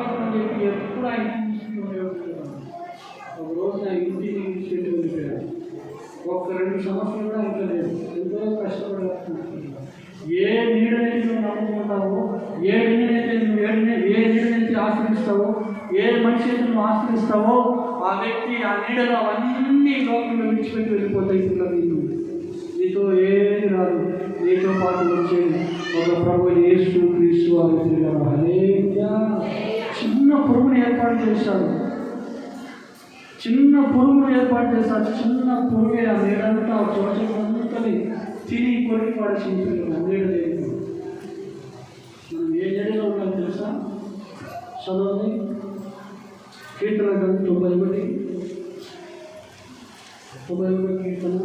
అని చెప్పి ఎప్పుడు ఆయన ఒక రోజు నా ఇంటిని విడిచిపెట్టి వెళ్ళిపోయాడు. ఒక్క 2 సంవత్సరాలు కూడా ఇంట్లో లేదు. ఎంతో కష్టపడుతున్నాను. ఏ నీడనైతే నువ్వు నమ్ముకుంటావో, ఏ నీడనైతే ఆశ్రయిస్తావో, ఏ మనిషి అయితే నువ్వు ఆశ్రయిస్తావో ఆ వ్యక్తి ఆ నీడలో అవన్నీ లోకంలో విడిచిపెట్టి వెళ్ళిపోతాయి. నీతో ఏది రాదు. నీతో పాటు వచ్చేది ఒక ప్రభు యేసు క్రీస్తు హల్లెలూయా. చిన్న పురుగును ఏర్పాటు చేశాడు. చిన్న పురుగే ఆ నీడంతా చోటంతని తిని కొరికి పడిచింది. నీడ లేదు. మనం ఏ నీడలో ఉన్నాం తెలుసా? చదవండి. కీర్తన గ్రంథం 91 కీర్తన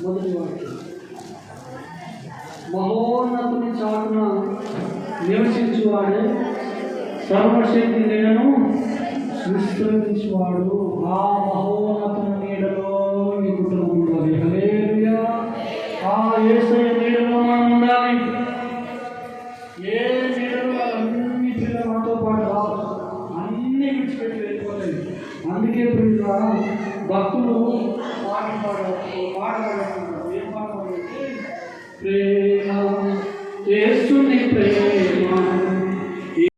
మొదటి వాక్యం. మహోన్నతుని చాటున నివసించువాడే సర్వశక్తి నీడను విశ్రమించువాడు. ఆ మహోన్నతుని నీడలో మీ కుటుంబం ఉండాలి. హల్లెలూయా. ఆ యేసయ్య నీడలో మనం ఉండాలి. ఏ నీడలో అన్ని పిల్లలు మనతో పాటు రావాలి. అన్నీ విడిచిపెట్టి వెళ్ళిపోతాయి. అందుకే ప్రియులారా భక్తులు పాట పాడుతున్నారు. ఏం పాట పాడంటే